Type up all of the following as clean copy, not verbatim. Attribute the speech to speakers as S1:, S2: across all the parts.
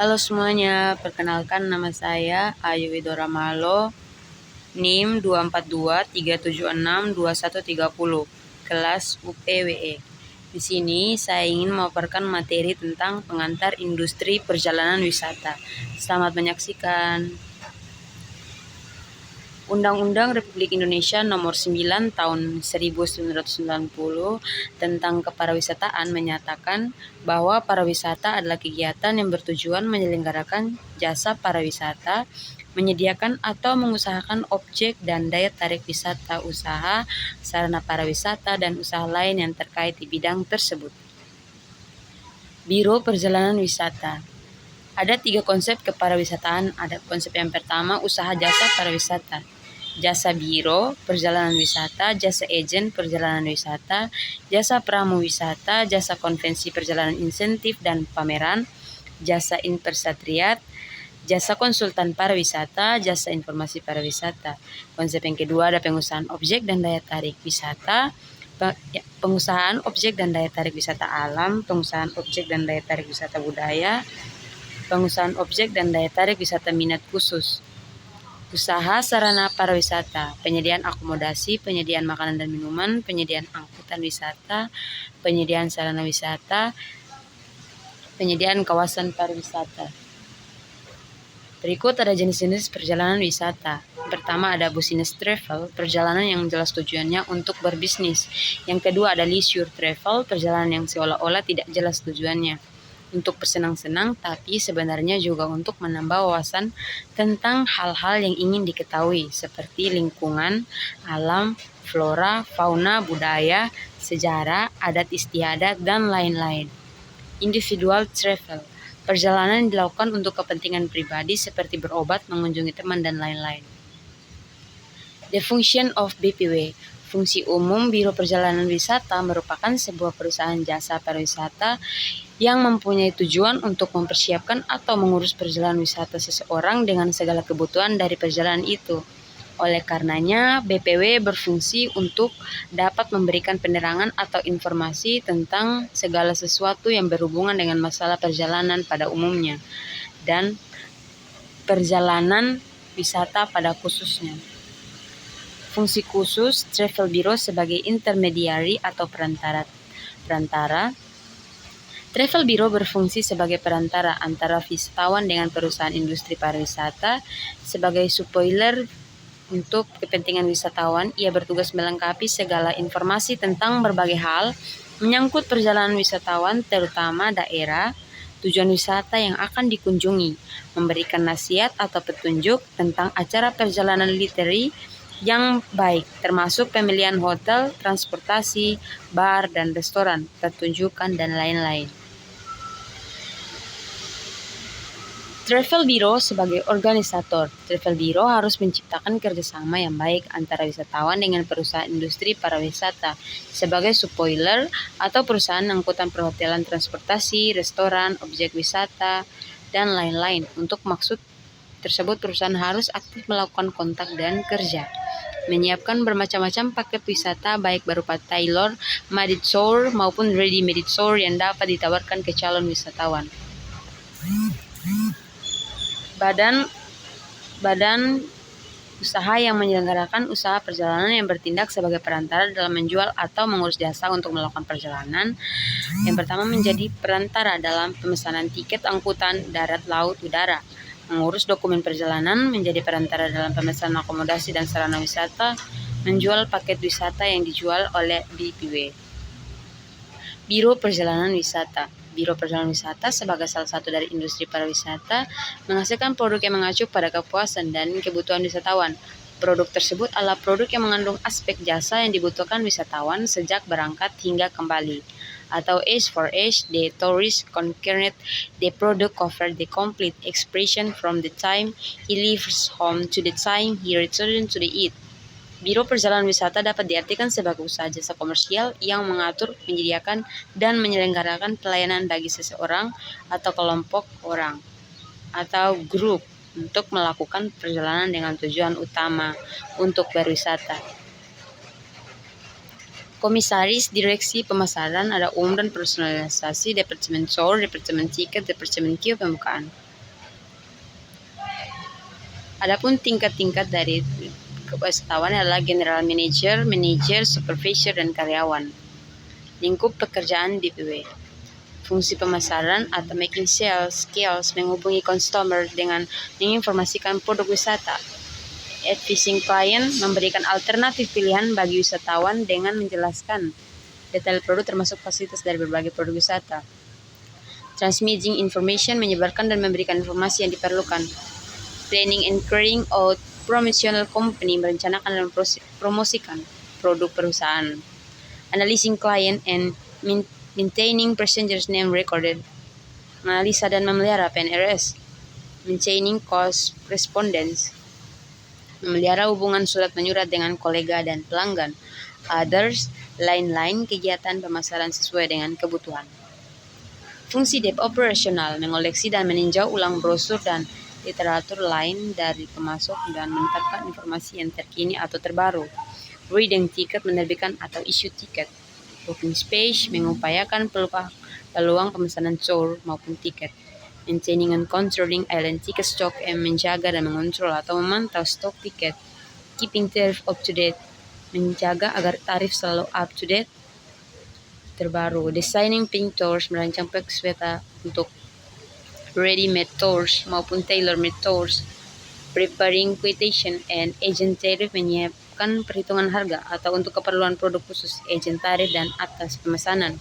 S1: Halo semuanya, perkenalkan nama saya Ayu Widora Malo, NIM 24237621330, kelas UPWE. Di sini saya ingin memaparkan materi tentang pengantar industri perjalanan wisata. Selamat menyaksikan. Undang-Undang Republik Indonesia Nomor 9 Tahun 1990 tentang Kepariwisataan menyatakan bahwa pariwisata adalah kegiatan yang bertujuan menyelenggarakan jasa pariwisata, menyediakan atau mengusahakan objek dan daya tarik wisata, usaha, sarana pariwisata, dan usaha lain yang terkait di bidang tersebut. Biro Perjalanan Wisata. Ada 3 konsep kepariwisataan. Ada konsep yang pertama, usaha jasa pariwisata. Jasa biro perjalanan wisata, jasa agen perjalanan wisata, jasa pramu wisata, jasa konvensi perjalanan insentif dan pameran, jasa impersariat, jasa konsultan pariwisata, jasa informasi pariwisata. Konsep yang kedua ada pengusahaan objek dan daya tarik wisata, pengusahaan objek dan daya tarik wisata alam, pengusahaan objek dan daya tarik wisata budaya, pengusahaan objek dan daya tarik wisata minat khusus. Usaha sarana pariwisata, penyediaan akomodasi, penyediaan makanan dan minuman, penyediaan angkutan wisata, penyediaan sarana wisata, penyediaan kawasan pariwisata. Berikut ada jenis-jenis perjalanan wisata. Pertama ada business travel, perjalanan yang jelas tujuannya untuk berbisnis. Yang kedua ada leisure travel, perjalanan yang seolah-olah tidak jelas tujuannya untuk bersenang-senang, tapi sebenarnya juga untuk menambah wawasan tentang hal-hal yang ingin diketahui, seperti lingkungan, alam, flora, fauna, budaya, sejarah, adat istiadat, dan lain-lain. Individual travel, perjalanan yang dilakukan untuk kepentingan pribadi seperti berobat, mengunjungi teman, dan lain-lain. The function of BPW. Fungsi umum Biro Perjalanan Wisata merupakan sebuah perusahaan jasa pariwisata yang mempunyai tujuan untuk mempersiapkan atau mengurus perjalanan wisata seseorang dengan segala kebutuhan dari perjalanan itu. Oleh karenanya, BPW berfungsi untuk dapat memberikan penerangan atau informasi tentang segala sesuatu yang berhubungan dengan masalah perjalanan pada umumnya dan perjalanan wisata pada khususnya. Fungsi khusus travel bureau sebagai intermediary atau perantara. Travel bureau berfungsi sebagai perantara antara wisatawan dengan perusahaan industri pariwisata. Sebagai spoiler untuk kepentingan wisatawan, ia bertugas melengkapi segala informasi tentang berbagai hal menyangkut perjalanan wisatawan, terutama daerah tujuan wisata yang akan dikunjungi, memberikan nasihat atau petunjuk tentang acara perjalanan literary yang baik, termasuk pemilihan hotel, transportasi, bar dan restoran, pertunjukan, dan lain-lain. Travel Bureau sebagai organisator. Travel Bureau harus menciptakan kerjasama yang baik antara wisatawan dengan perusahaan industri pariwisata sebagai spoiler atau perusahaan angkutan perhotelan, transportasi, restoran, objek wisata, dan lain-lain. Untuk maksud tersebut, perusahaan harus aktif melakukan kontak dan kerja. Menyiapkan bermacam-macam paket wisata baik berupa tailor made tour maupun ready made tour yang dapat ditawarkan ke calon wisatawan. Badan usaha yang menyelenggarakan usaha perjalanan yang bertindak sebagai perantara dalam menjual atau mengurus jasa untuk melakukan perjalanan. Yang pertama, menjadi perantara dalam pemesanan tiket angkutan darat, laut, udara. Mengurus dokumen perjalanan, menjadi perantara dalam pemesanan akomodasi dan sarana wisata, menjual paket wisata yang dijual oleh BPW. Biro Perjalanan Wisata. Biro Perjalanan Wisata sebagai salah satu dari industri pariwisata menghasilkan produk yang mengacu pada kepuasan dan kebutuhan wisatawan. Produk tersebut adalah produk yang mengandung aspek jasa yang dibutuhkan wisatawan sejak berangkat hingga kembali. Atau H4H, the tourist concerned, the product cover the complete expression from the time he leaves home to the time he returns to the it. Biro Perjalanan Wisata dapat diartikan sebagai usaha jasa komersial yang mengatur, menyediakan, dan menyelenggarakan pelayanan bagi seseorang atau kelompok orang atau grup untuk melakukan perjalanan dengan tujuan utama untuk berwisata. Komisaris Direksi Pemasaran ada umum dan personalisasi, Departemen Tour, Departemen Tiket, Departemen Kio Pembukaan. Adapun tingkat-tingkat dari kepesertaan adalah general manager, manager, supervisor, dan karyawan. Lingkup pekerjaan DPW. Fungsi pemasaran atau making sales skills menghubungi customer dengan menginformasikan produk wisata. Advising client memberikan alternatif pilihan bagi wisatawan dengan menjelaskan detail produk termasuk fasilitas dari berbagai produk wisata. Transmitting information menyebarkan dan memberikan informasi yang diperlukan. Planning and carrying out promotional company merencanakan dan promosikan produk perusahaan. Analyzing client and maintaining passengers name recorded. Menganalisa dan memelihara PNRS. Maintaining correspondence. Memelihara hubungan surat menyurat dengan kolega dan pelanggan. Others, lain-lain kegiatan pemasaran sesuai dengan kebutuhan. Fungsi debt operasional mengoleksi dan meninjau ulang brosur dan literatur lain dari pemasok dan menetapkan informasi yang terkini atau terbaru. Reading tiket menerbitkan atau issue tiket. Booking space mengupayakan peluang pemesanan tour maupun tiket. Maintaining and controlling island ticket stock and menjaga dan mengontrol atau memantau stok tiket. Keeping tariff up to date menjaga agar tarif selalu up to date terbaru. Designing pink tours merancang package wisata untuk ready-made tours maupun tailor-made tours. Preparing quotation and agent tariff menyiapkan perhitungan harga atau untuk keperluan produk khusus agent tarif dan atas pemesanan.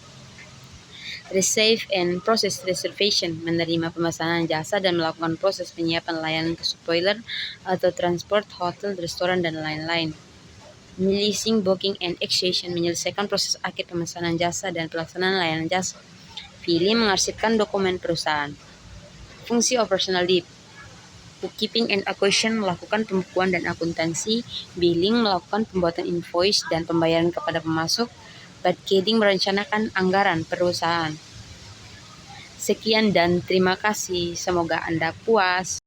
S1: Receive and process reservation menerima pemesanan jasa dan melakukan proses penyiapan layanan ke spoiler atau transport, hotel, restoran, dan lain-lain. Leasing, booking, and exchange menyelesaikan proses akhir pemesanan jasa dan pelaksanaan layanan jasa. Pilih mengarsipkan dokumen perusahaan. Fungsi operasional DIP. Bookkeeping and accounting melakukan pembukuan dan akuntansi. Billing melakukan pembuatan invoice dan pembayaran kepada pemasok. Budgeting merencanakan anggaran perusahaan. Sekian dan terima kasih. Semoga Anda puas.